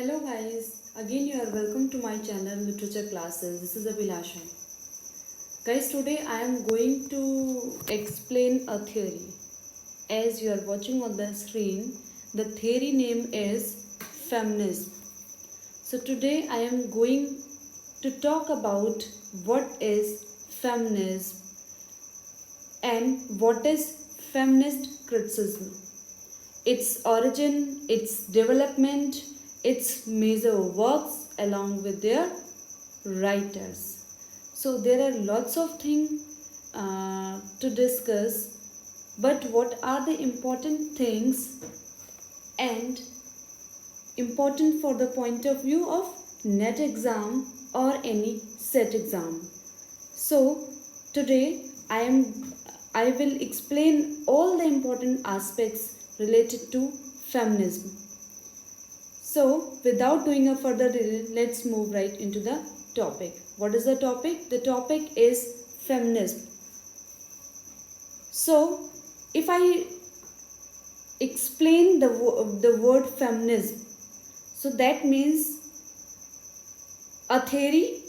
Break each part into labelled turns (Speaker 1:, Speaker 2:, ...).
Speaker 1: Hello guys, again you are welcome to my channel Literature Classes. This is Abhilasha. Guys, today I am going to explain a theory. As you are watching on the screen, the theory name is Feminism. So today I am going to talk about what is feminism and what is feminist criticism, its origin, its development, its major works along with their writers. So there are lots of things to discuss, but what are the important things and important for the point of view of net exam or any set exam? So today I will explain all the important aspects related to feminism. So without doing a further delay, let's move right into the topic. What is the topic? The topic is feminism. So if I explain the word feminism, so that means a theory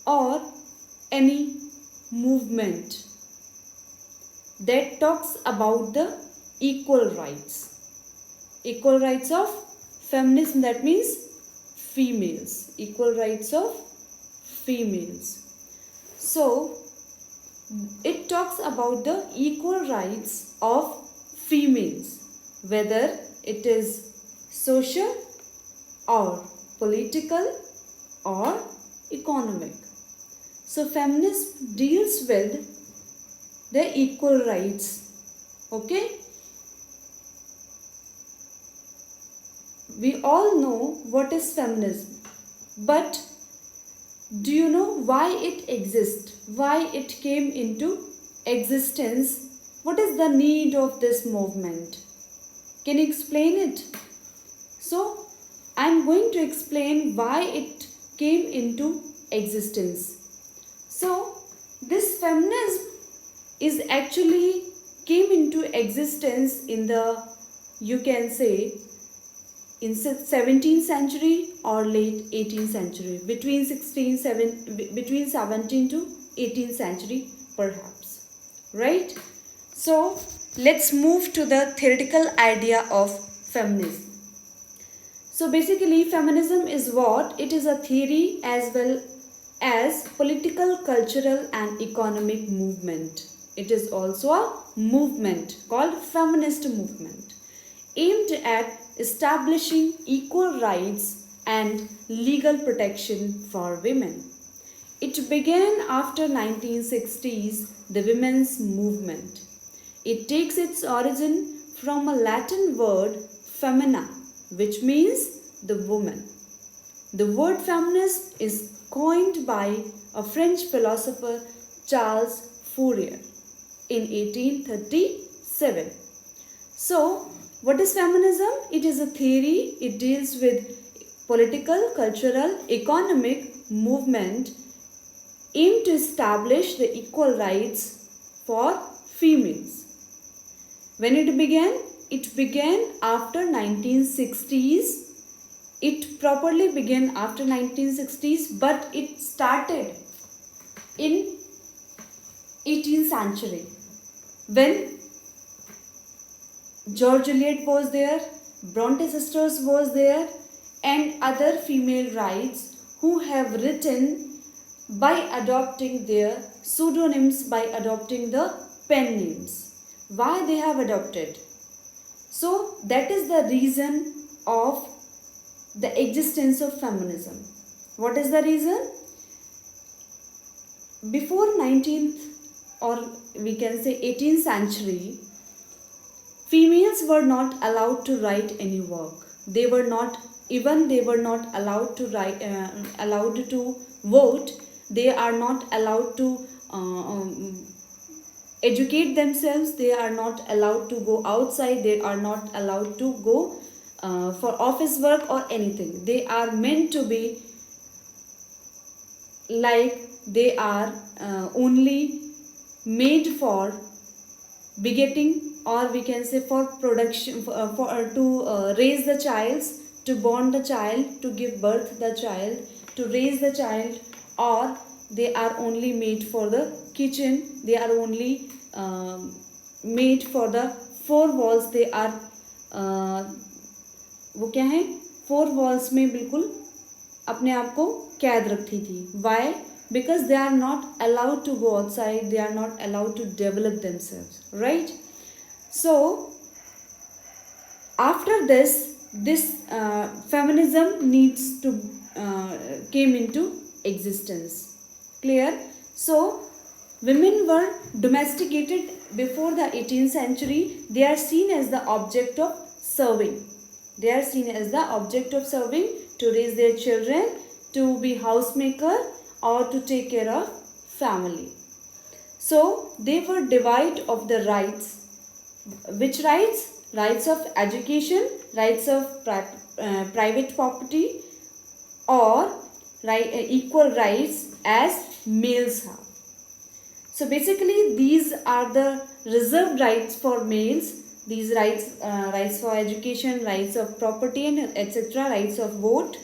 Speaker 1: or any movement that talks about the equal rights of feminism, that means females, equal rights of females. So it talks about the equal rights of females, whether it is social or political or economic. So feminism deals with the equal rights. Okay, we all know what is feminism, but do you know why it exists? Why it came into existence? What is the need of this movement? Can you explain it? So I am going to explain why it came into existence. So this feminism is actually came into existence in the, you can say, in 17th century or late 18th century, between 17th to 18th century perhaps, right? So let's move to the theoretical idea of feminism. So basically feminism is what? It is a theory as well as political, cultural and economic movement. It is also a movement called feminist movement aimed at establishing equal rights and legal protection for women. It began after 1960s, the women's movement. It takes its origin from a Latin word femina, which means the woman. The word feminist is coined by a French philosopher, Charles Fourier, in 1837. So what is feminism? It is a theory. It deals with political, cultural, economic movement aimed to establish the equal rights for females. When it began after 1960s. It properly began after 1960s, but it started in 18th century when George Eliot was there, Bronte sisters was there, and other female writers who have written by adopting their pseudonyms, by adopting the pen names. Why they have adopted? So that is the reason of the existence of feminism. What is the reason? Before 19th or we can say 18th century, females were not allowed to write any work. They were not allowed to write, allowed to vote. They are not allowed to educate themselves. They are not allowed to go outside. They are not allowed to go for office work or anything. They are meant to be like they are only made for begetting, or we can say for production, to raise the child, to born the child, to give birth the child, to raise the child, or they are only made for the kitchen, they are only made for the four walls, they are वो क्या है, four walls में बिल्कुल अपने आप को कैद रखती थी. Why? Because they are not allowed to go outside, they are not allowed to develop themselves, right? So after this feminism needs to came into existence. Clear? So women were domesticated before the 18th century. They are seen as the object of serving. They are seen as the object of serving, to raise their children, to be housemaker, or to take care of family. So they were deprived of the rights. Which rights? Rights of education, rights of private property, or equal rights as males have. So basically these are the reserved rights for males. These rights, rights for education, rights of property, and etc., rights of vote.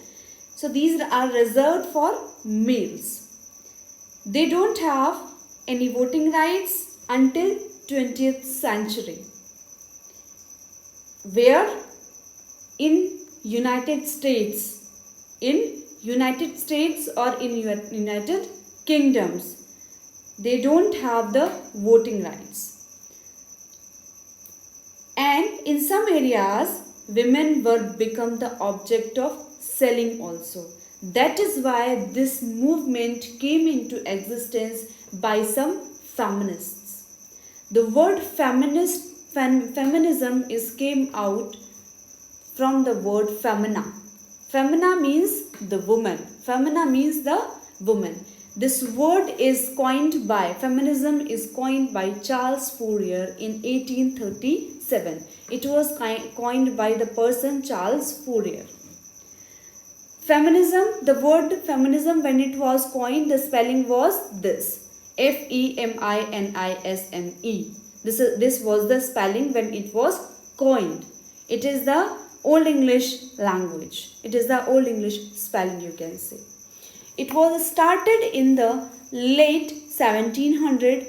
Speaker 1: So these are reserved for males. They don't have any voting rights until 20th century. Where? In United States or in United Kingdoms, they don't have the voting rights. And in some areas, women were become the object of selling also. That is why this movement came into existence by some feminists. The word feminism is came out from the word femina. Femina means the woman. Femina means the woman. This word is coined by, feminism is coined by Charles Fourier in 1837. It was coined by the person Charles Fourier. Feminism, the word feminism, when it was coined, the spelling was this: Feminisme. This was the spelling when it was coined. It is the Old English language. It is the Old English spelling, you can say. It was started in the late 1700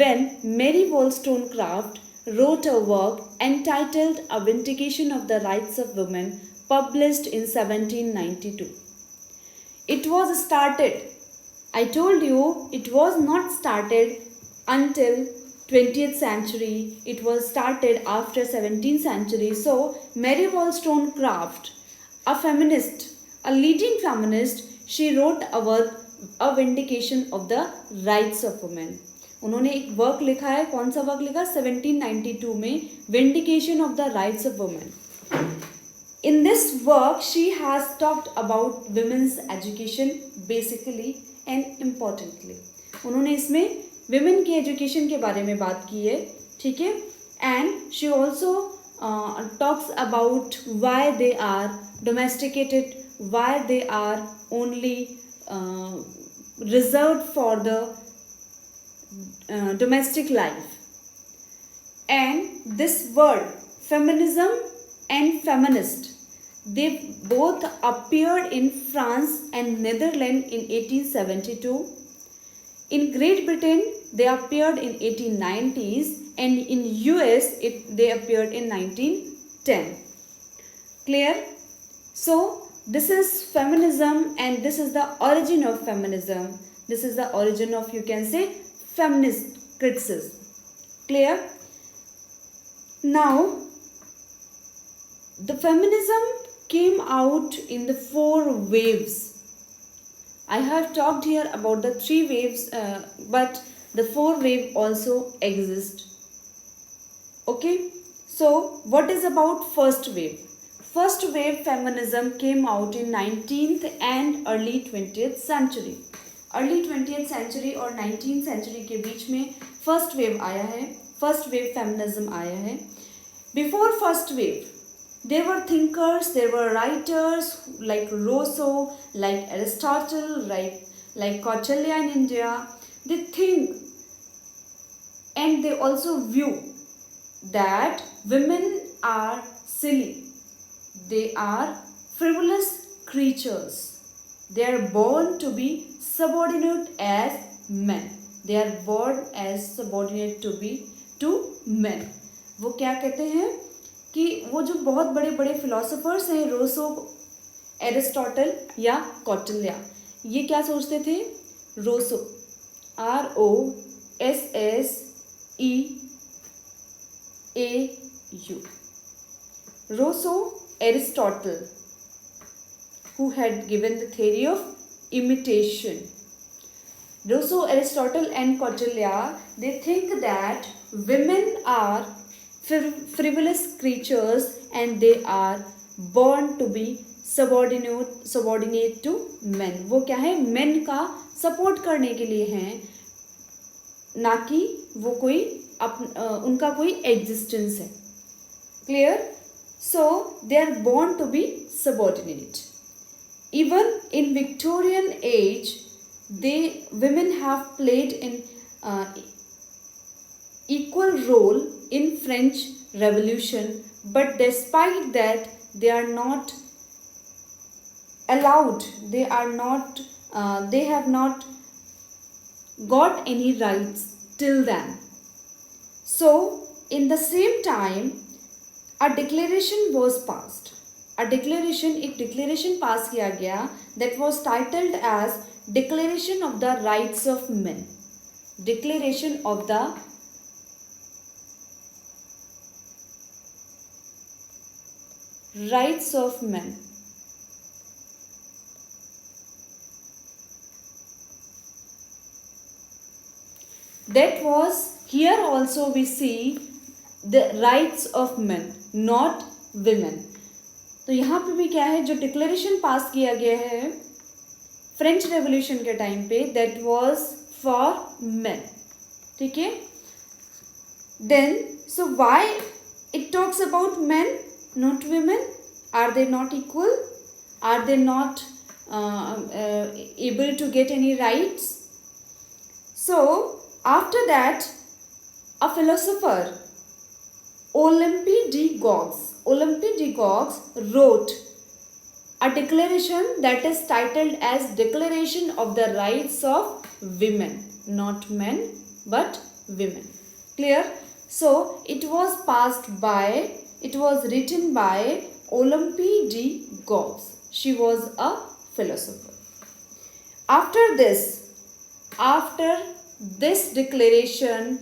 Speaker 1: when Mary Wollstonecraft wrote a work entitled A Vindication of the Rights of Women, published in 1792. It was started, I told you, it was not started until 20th century. It was started after 17th century. So Mary Wollstonecraft, a feminist, a leading feminist, she wrote a work, A Vindication of the Rights of Women. उन्होंने एक work लिखा है. कौन सा work लिखा? 1792 में, Vindication of the Rights of Women. In this work, she has talked about women's education basically and importantly. उन्होंने इसमें विमेन की एजुकेशन के बारे में बात की है, ठीक है. And she also talks about why they are domesticated, why they are only reserved for the domestic life. And this word feminism and feminist, they both appeared in France and Netherlands in 1872. In Great Britain, they appeared in 1890s, and in US, they appeared in 1910. Clear? So, this is feminism, and this is the origin of feminism. This is the origin of, you can say, feminist criticism. Clear? Now, the feminism came out in the 4 waves. I have talked here about the 3 waves, but the 4 wave also exist. Okay, so what is about first wave? First wave feminism came out in 19th and early 20th century. Early 20th century और 19th century के बीच में first wave आया है. First wave feminism आया है. Before first wave, there were thinkers, there were writers like Rousseau, like Aristotle, like Kautilya in India. They think and they also view that women are silly, they are frivolous creatures. They are born to be subordinate as men. They are born as subordinate to men. वो क्या कहते हैं कि वो जो बहुत बड़े बड़े फिलोसोफर्स हैं, रोसो, एरिस्टोटल या कौटिल्य, ये क्या सोचते थे? Rousseau, ROSSEEAU, Rousseau, Aristotle, who had given the theory of imitation. Rousseau, Aristotle and Cauchelya, they think that women are frivolous creatures and they are born to be subordinate to men. वो क्या है? men का support करने के लिए हैं, ना कि वो कोई उनका कोई existence है. Clear? So they are born to be subordinate. Even in Victorian age, women have played an equal role in French Revolution, but despite that, they are not allowed. They have not got any rights till then. So, in the same time, a declaration was passed. एक declaration पास किया गया that was titled as Declaration of the Rights of Men. Declaration of the Rights of Men. That was, here also we see the rights of men, not women. तो यहाँ पे भी क्या है? जो डिक्लेरेशन पास किया गया है फ्रेंच रेवोल्यूशन के टाइम पे, दैट वाज फॉर मेन. ठीक है? Then so why it talks about men, not women? Are they not equal? Are they not able to get any rights? So after that, a philosopher, Olympe de Gouges wrote a declaration that is titled as Declaration of the Rights of Women, not men but women. Clear? So it was written by Olympe de Gouges. She was a philosopher. After this declaration,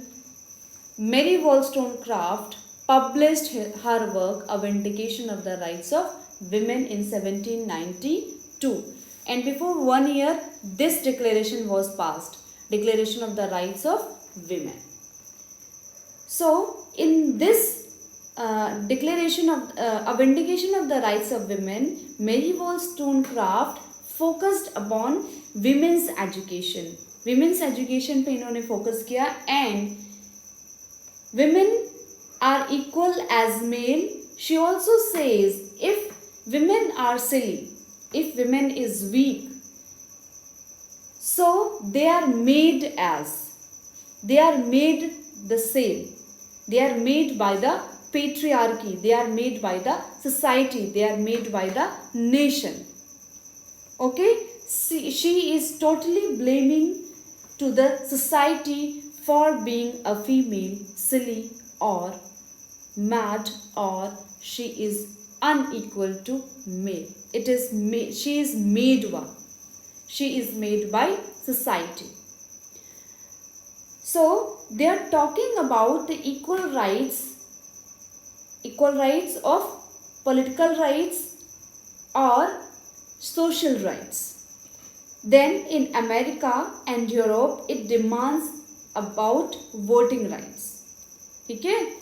Speaker 1: Mary Wollstonecraft published her work A Vindication of the Rights of Women in 1792, and before 1 year this declaration was passed, Declaration of the Rights of Women. So in this declaration of A Vindication of the Rights of Women, Mary Wollstonecraft focused upon women's education. Women's education पे इन्होंने focus किया, and women are equal as male. She also says if women are silly, if women is weak, so they are made the same. They are made by the patriarchy. They are made by the society. They are made by the nation. Okay? She is totally blaming to the society for being a female, silly or mad, or she is unequal to male. She is made one. She is made by society. So they are talking about the equal rights of political rights or social rights. Then in America and Europe, it demands about voting rights. Okay?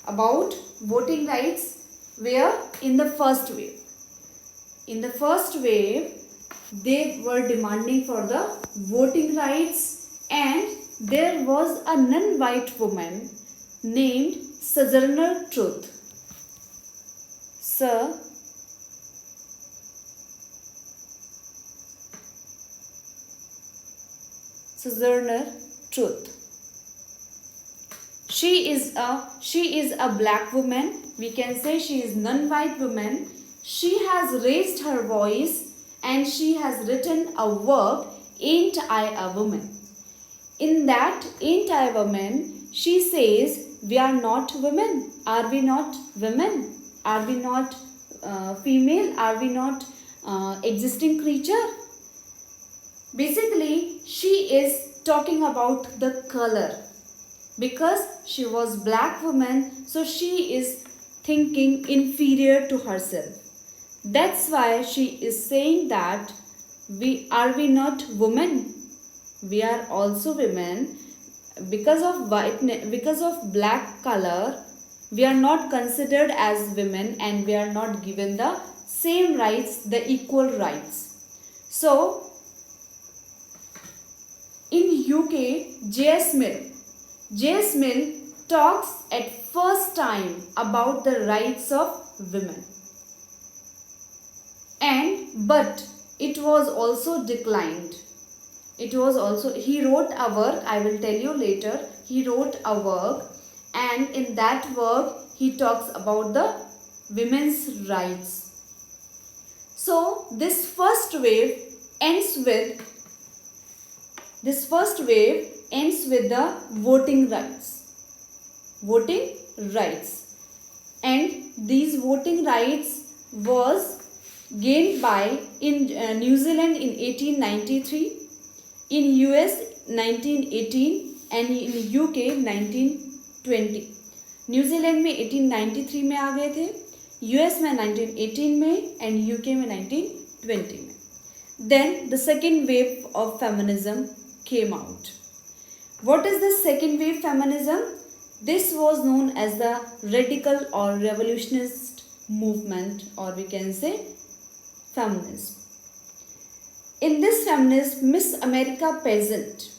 Speaker 1: About voting rights, where in the first wave. In the first wave, they were demanding for the voting rights, and there was a non-white woman named Sojourner Truth. Sojourner Truth. She is a black woman. We can say she is non-white woman. she has raised her voice and she has written a work, Ain't I a Woman? In that Ain't I a Woman, she says, we are not women. Are we not women? Are we not female? Are we not existing creature? Basically, she is talking about the color. Because she was black woman, so she is thinking inferior to herself. That's why she is saying that we not women? We are also women. Because of because of black color, we are not considered as women and we are not given the same rights, the equal rights. So in UK, J.S. Mill talks at first time about the rights of women. But it was also declined. He wrote a work, I will tell you later. He wrote a work, and in that work he talks about the women's rights. So this first wave ends with the voting rights. And these voting rights was gained by in New Zealand in 1893, in US 1918 and in UK 1920. New Zealand में 1893 में आ गए थे, US में 1918 में and UK में 1920 में. Then the second wave of feminism came out. What is the second wave feminism? This was known as the radical or revolutionist movement, or we can say feminism. In this feminism, Miss America Peasant,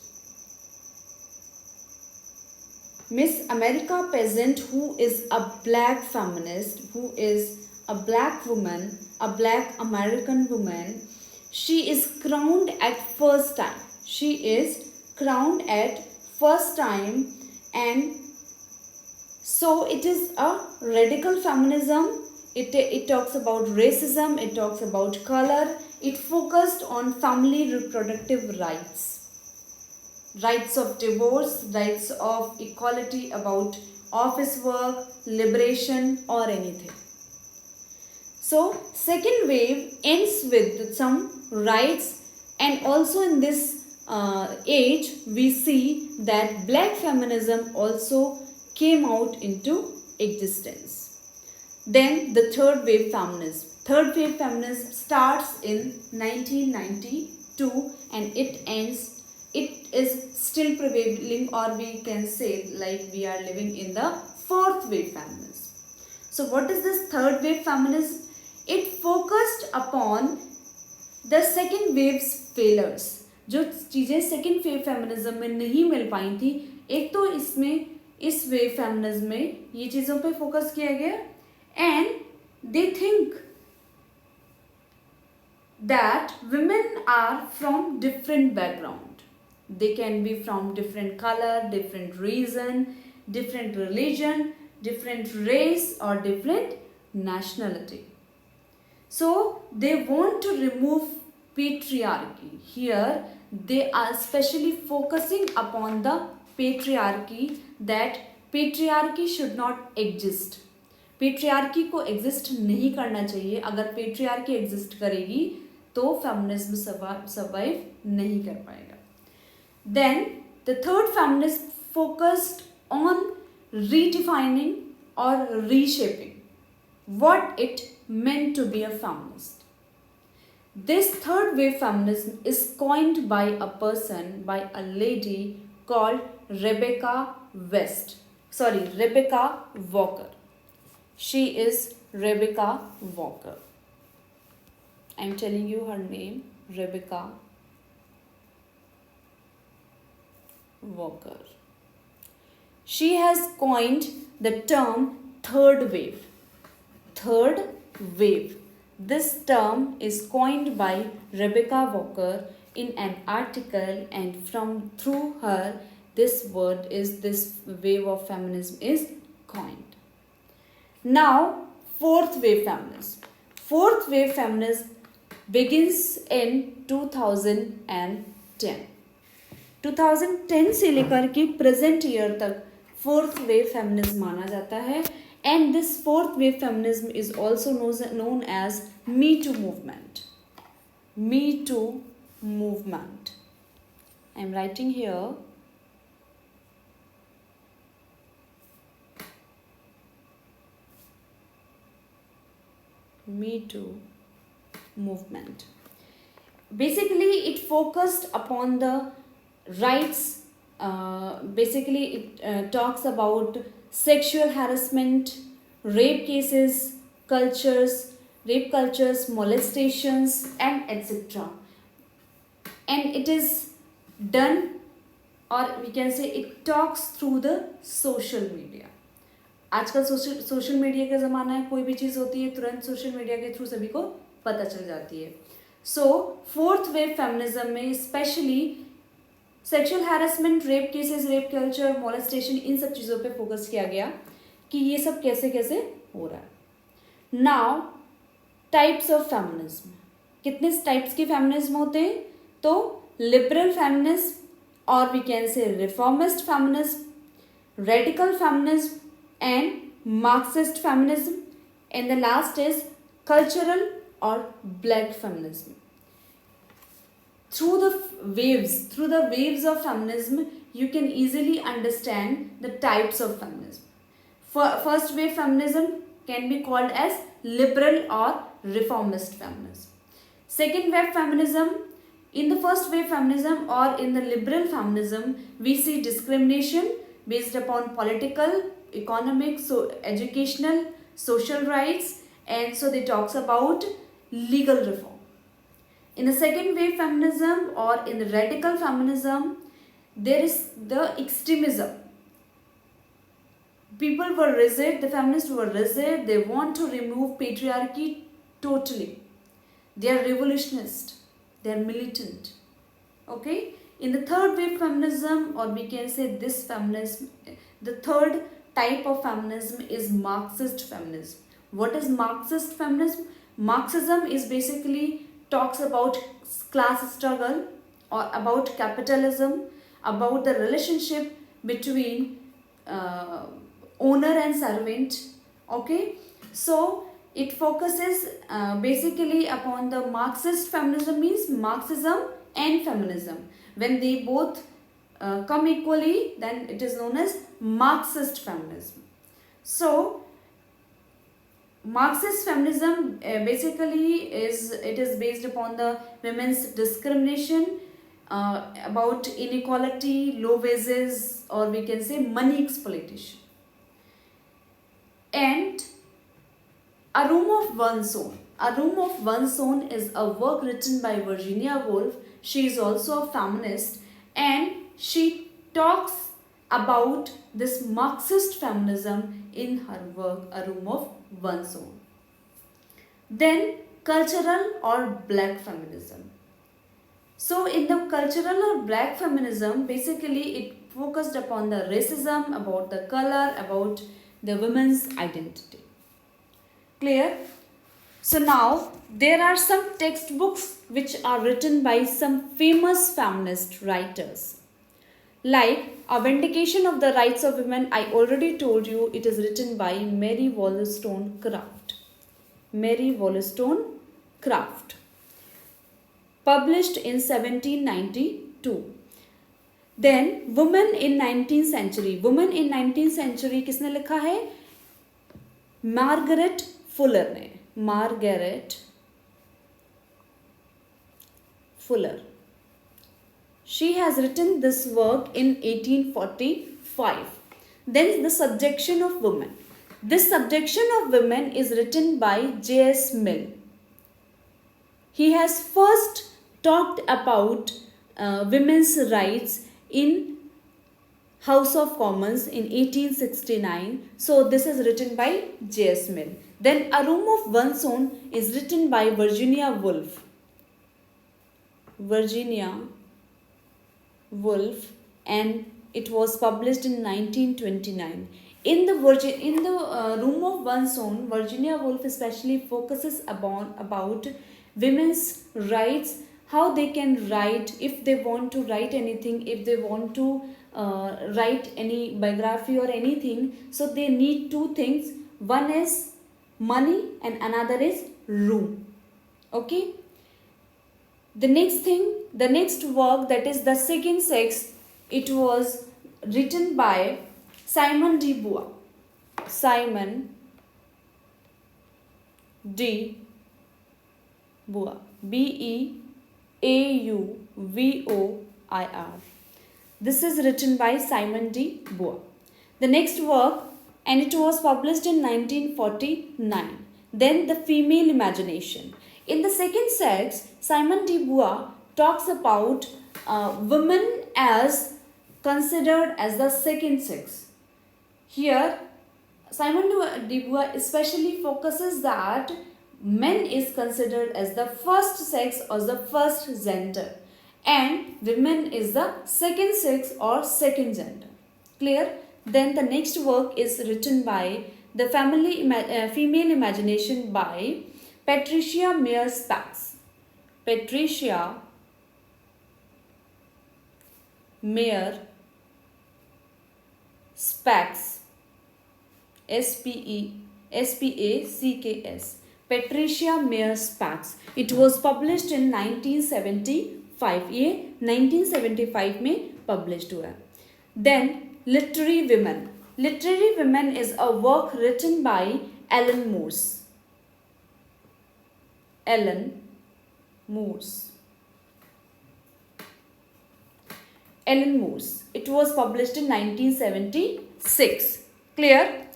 Speaker 1: who is a black feminist, who is a black woman, a black American woman, she is crowned at first time. And so it is a radical feminism. It talks about racism, it talks about color, it focused on family reproductive rights of divorce, rights of equality about office work, liberation or anything. So second wave ends with some rights, and also in this age we see that black feminism also came out into existence. Then the third wave feminism starts in 1992 and it is still prevailing, or we can say like we are living in the fourth wave feminism. So what is this third wave feminism? It focused upon the second wave's failures. जो चीज़ें second wave feminism में नहीं मिल पाई थी, एक तो इसमें इस wave feminism में ये चीज़ों पे फोकस किया गया. And they think that women are from different background. They can be from different color, different reason, different religion, different race or different nationality. So they want to remove patriarchy. Here they are especially focusing upon the patriarchy, that patriarchy should not exist. Patriarchy को exist नहीं करना चाहिए. अगर patriarchy exist करेगी तो feminism survive नहीं कर पाएगा. Then the third feminism focused on redefining और reshaping what it meant to be a feminist. This third wave feminism is coined by a lady called Rebecca Walker. She is Rebecca Walker. I am telling you her name, Rebecca Walker. She has coined the term third wave. This term is coined by Rebecca Walker in an article, and through her this wave of feminism is coined. Now, fourth wave feminism. fourth wave feminism begins in 2010. 2010 से लेकर के present year तक fourth wave feminism माना जाता है, and this fourth wave feminism is also known as me too movement. Me Too movement. I am writing here. Me Too movement. Basically, it focused upon the rights. Basically, it talks about sexual harassment, rape cases, rape cultures, molestations, and etc. And it is done, or we can say it talks through the social media. आजकल social media का ज़माना है, कोई भी चीज़ होती है तुरंत social media के थ्रू सभी को पता चल जाती है. सो फोर्थ वेव फेमिनिज्म में specially sexual harassment, rape cases, rape culture, molestation, इन सब चीज़ों पे फोकस किया गया कि ये सब कैसे कैसे हो रहा है. Now types of feminism. कितने टाइप्स के फेमिनिज्म होते हैं? तो लिबरल फेमिनिज्म, और we can say reformist feminism, radical feminism, and Marxist feminism, and the last is cultural और black feminism. Through the waves of feminism, you can easily understand the types of feminism. First wave feminism can be called as liberal or reformist feminism. Second wave feminism, in the first wave feminism or in the liberal feminism, we see discrimination based upon political, economic, educational, social rights, and so they talks about legal reform. In the second wave feminism or in the radical feminism, there is the extremism. People were rigid, the feminists were rigid, they want to remove patriarchy totally. They are revolutionist, they are militant. Okay? In the third wave feminism, or we can say this feminism, the third type of feminism is Marxist feminism. What is Marxist feminism? Marxism is basically talks about class struggle or about capitalism, about the relationship between owner and servant. Okay, so it focuses basically upon the Marxist feminism, means Marxism and feminism. When they both come equally, then it is known as Marxist feminism. So Marxist feminism basically is based upon the women's discrimination, about inequality, low wages, or we can say money exploitation. And A Room of One's Own. A Room of One's Own is a work written by Virginia Woolf. She is also a feminist, and she talks about this Marxist feminism in her work A Room of One's Own. Then cultural or black feminism. So in the cultural or black feminism, basically it focused upon the racism, about the color, about the women's identity. Clear? So now there are some textbooks which are written by some famous feminist writers. Like A Vindication of the Rights of Women, I already told you it is written by Mary Wollstonecraft. Mary Wollstonecraft. Published in 1792. Then Women in 19th Century. Women in 19th Century किसने लिखा है? Margaret Fuller ने. Margaret Fuller. She has written this work in 1845. Then the subjection of women. This subjection of women is written by J.S. Mill. He has first talked about women's rights in House of Commons in 1869. So this is written by J.S. Mill. Then A Room of One's Own is written by Virginia Woolf. Virginia Woolf, and it was published in 1929. In the Room of One's Own, Virginia Woolf especially focuses about women's rights, how they can write if they want to write anything, if they want to write any biography or anything. So they need two things. One is money and another is room. Okay. The next work, that is The Second Sex, it was written by Simon de Beauvoir. Simon de Beauvoir. Beauvoir. This is written by Simon de Beauvoir. The next work, and it was published in 1949. Then The Female Imagination. In The Second Sex, Simon de Beauvoir talks about women as considered as the second sex. Here, Simon de Beauvoir especially focuses that men is considered as the first sex or the first gender, and women is the second sex or second gender. Clear? Then the next work is written by The Female Imagination by Patricia Meyer Spacks. Patricia Meyer Spacks. Spacks. Patricia Meyer Spacks. It was published in 1975. ये 1975 में published हुआ है. Then Literary Women. Literary Women is a work written by Ellen Morse. Ellen Morse. It was published in 1976. Clear?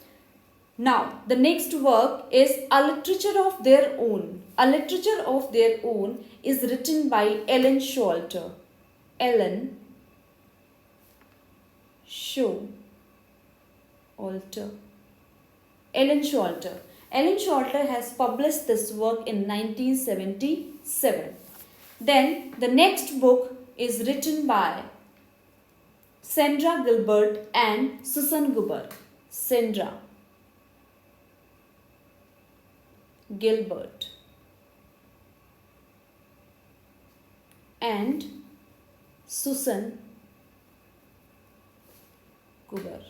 Speaker 1: Now, the next work is A Literature of Their Own. A Literature of Their Own is written by Ellen Showalter. Ellen Showalter. Ellen Showalter has published this work in 1977. Then the next book is written by Sandra Gilbert and Susan Goober. Sandra Gilbert and Susan Goober.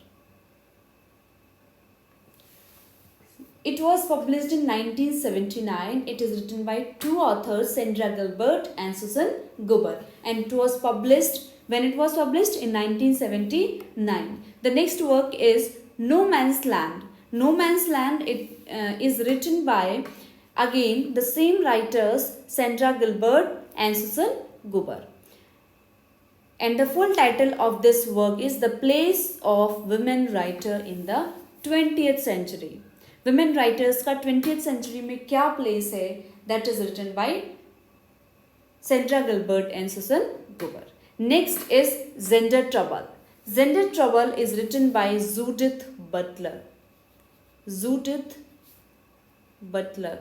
Speaker 1: It was published in 1979. It is written by two authors, Sandra Gilbert and Susan Goober, and it was published in 1979. The next work is No Man's Land. No Man's Land is written by, again, the same writers, Sandra Gilbert and Susan Goober. And the full title of this work is The Place of Women Writer in the 20th Century. Women writers का 20th century में क्या place है, that is written by Sandra Gilbert and Susan Goober. Next is Gender Trouble. Gender Trouble is written by Judith Butler. Judith Butler.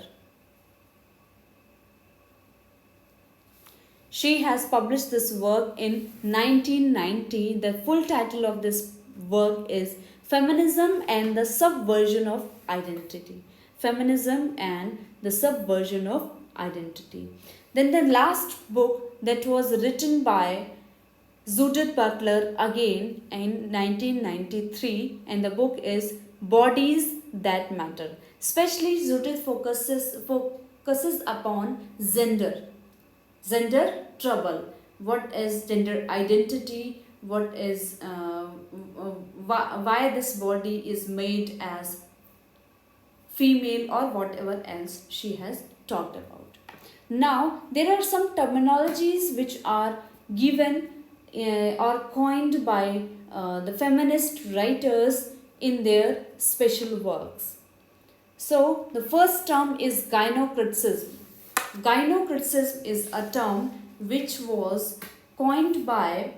Speaker 1: She has published this work in 1990. The full title of this work is Feminism and the Subversion of Identity. Feminism and the Subversion of Identity. Then the last book that was written by Judith Butler again in 1993, and the book is Bodies That Matter. Especially Judith focuses upon gender trouble. What is gender identity? What is why this body is made as female or whatever else she has talked about. Now there are some terminologies which are given or coined by the feminist writers in their special works. So the first term is gynocriticism. Gynocriticism is a term which was coined by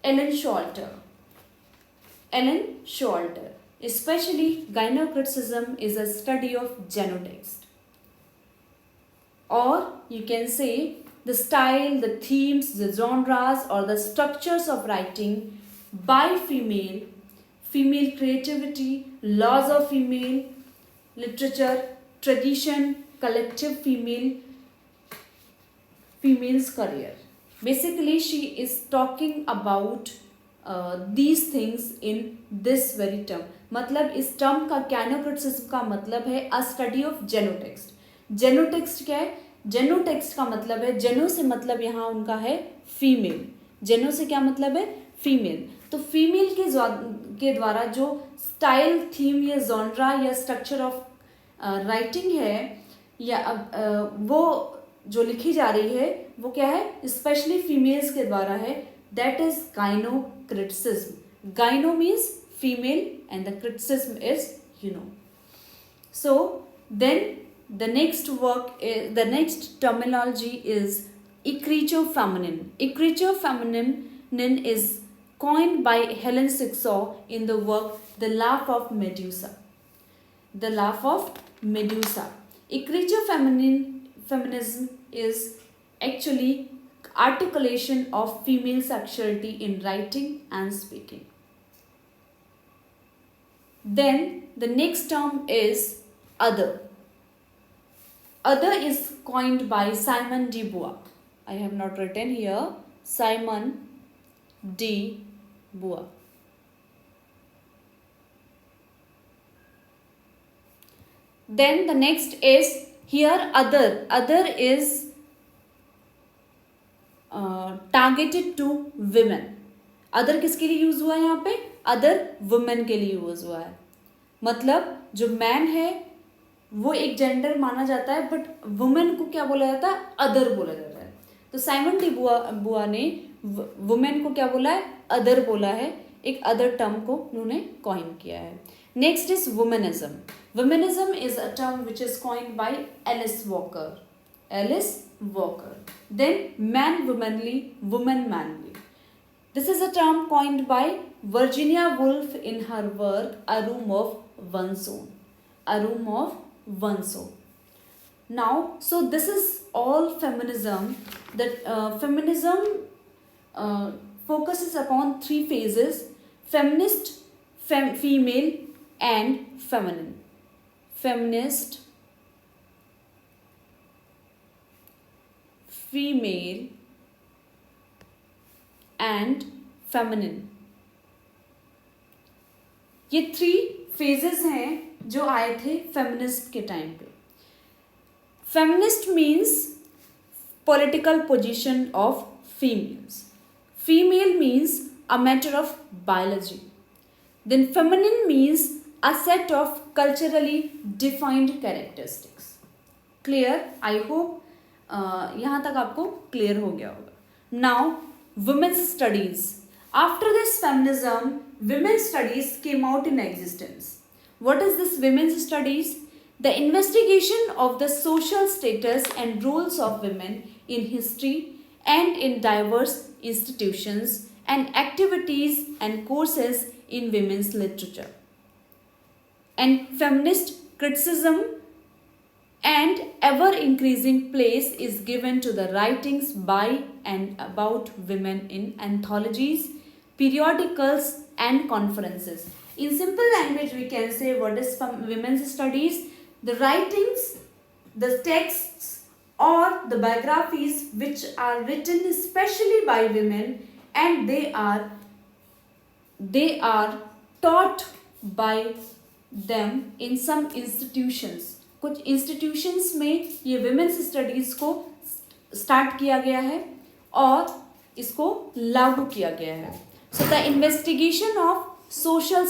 Speaker 1: Ellen Showalter. Especially gynocriticism is a study of genotext, or you can say the style, the themes, the genres or the structures of writing by female female creativity, laws of female literature, tradition, collective female's career. Basically she is talking about these things in this very term. मतलब इस term का कैनोक्रिटिसिज्म का मतलब है अ study of जेनोटेक्स्ट. जेनोटेक्स्ट क्या है? जेनोटेक्स्ट का मतलब है, जेनो से मतलब यहाँ उनका है फीमेल. जेनो से क्या मतलब है? फीमेल. तो फीमेल के द्वारा जो स्टाइल, थीम या जॉनरा या स्ट्रक्चर ऑफ राइटिंग है या वो जो लिखी जा रही है वो क्या है? स्पेशली फीमेल्स के द्वारा है. That is gynocriticism. Gyno means female and the criticism is So then the next terminology is eccriture feminine. Eccriture feminine is coined by Helen Sixaw in the work The Laugh of Medusa. The Laugh of Medusa. Eccriture feminism is actually articulation of female sexuality in writing and speaking. Then the next term is other. Other is coined by Simon de Beauvoir. I have not written here. Simon de Beauvoir. Then the next is here other. Other is targeted to women. Other किसके लिए use हुआ है? यहाँ पे other women के लिए use हुआ है. मतलब जो मैन है वो एक जेंडर माना जाता है, बट वुमेन को क्या बोला जाता है? अदर बोला जाता है. तो साइमन डी बुआ ने वुमेन को क्या बोला है? अदर बोला है. एक अदर टर्म को उन्होंने कॉइन किया है. Next is womanism. Womanism is a term which is coined by Alice Walker. Then man womanly, woman manly. This is a term coined by Virginia Woolf in her work A Room of One's Own. A Room of One's Own. Now, so this is all feminism. That feminism focuses upon three phases: feminist, female, and feminine. Feminist, female and feminine. ये 3 phases हैं जो आए थे feminist के time पे. Feminist means political position of females. Female means a matter of biology. Then feminine means a set of culturally defined characteristics. Clear? I hope यहाँ तक आपको क्लियर हो गया होगा. Now women's studies. After this feminism women's studies came out in existence. What is this women's studies? The investigation of the social status and roles of women in history and in diverse institutions and activities and courses in women's literature. And feminist criticism and ever increasing place is given to the writings by and about women in anthologies, periodicals and conferences. In simple language we can say what is women's studies? The writings, the texts or the biographies which are written especially by women and they are taught by them in some institutions. कुछ institutions में ये women's studies को start किया गया है और इसको लागू किया गया है. So the investigation of social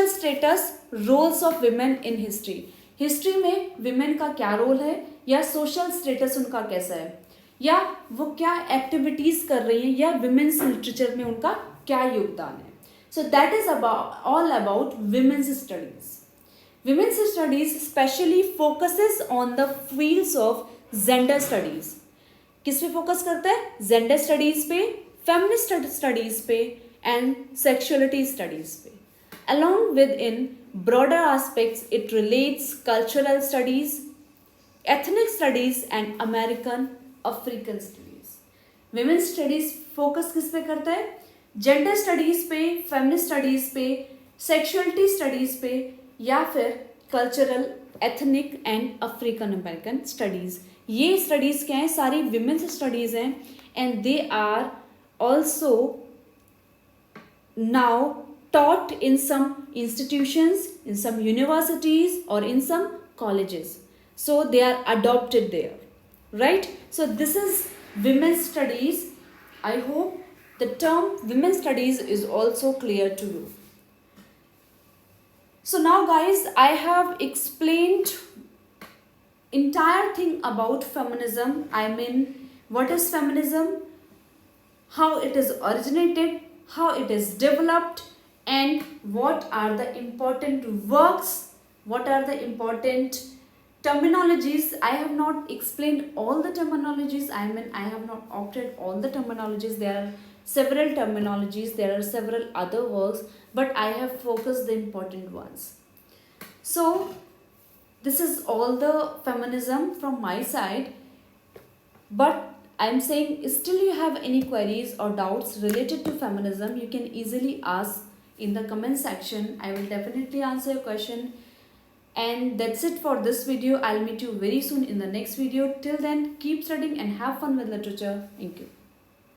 Speaker 1: status roles of women in history. History में विमेन का क्या रोल है या सोशल स्टेटस उनका कैसा है या वो क्या एक्टिविटीज़ कर रही हैं या विमेन्स लिटरेचर में उनका क्या योगदान है. So that is all about women's studies. Women's studies specially focuses on the fields of gender studies. किस पे फोकस करता है? Gender studies पे, feminist studies पे and sexuality studies पे. Along with in broader aspects, it relates cultural studies, ethnic studies and American African studies. Women's studies focus किस पे करता है? जेंडर स्टडीज़ पे, फेमिनिस्ट स्टडीज़ पे, सेक्सुअलिटी स्टडीज़ पे, या फिर cultural, ethnic and African American studies. ये स्टडीज़ क्या हैं? सारी विमेंस स्टडीज़ हैं and they are also now taught in some institutions, in some universities or in some colleges. So they are adopted there, right? So this is women's studies. I hope the term women's studies is also clear to you. So now guys, I have explained entire thing about feminism. I mean, what is feminism, how it is originated, how it is developed, and what are the important works, what are the important terminologies. I have not explained all the terminologies. I mean, I have not opted all the terminologies. There are several terminologies, there are several other works, but I have focused the important ones. So this is all the feminism from my side. But I'm saying, still you have any queries or doubts related to feminism, you can easily ask in the comment section. I will definitely answer your question. And that's it for this video. I'll meet you very soon in the next video. Till then, keep studying and have fun with literature. Thank you.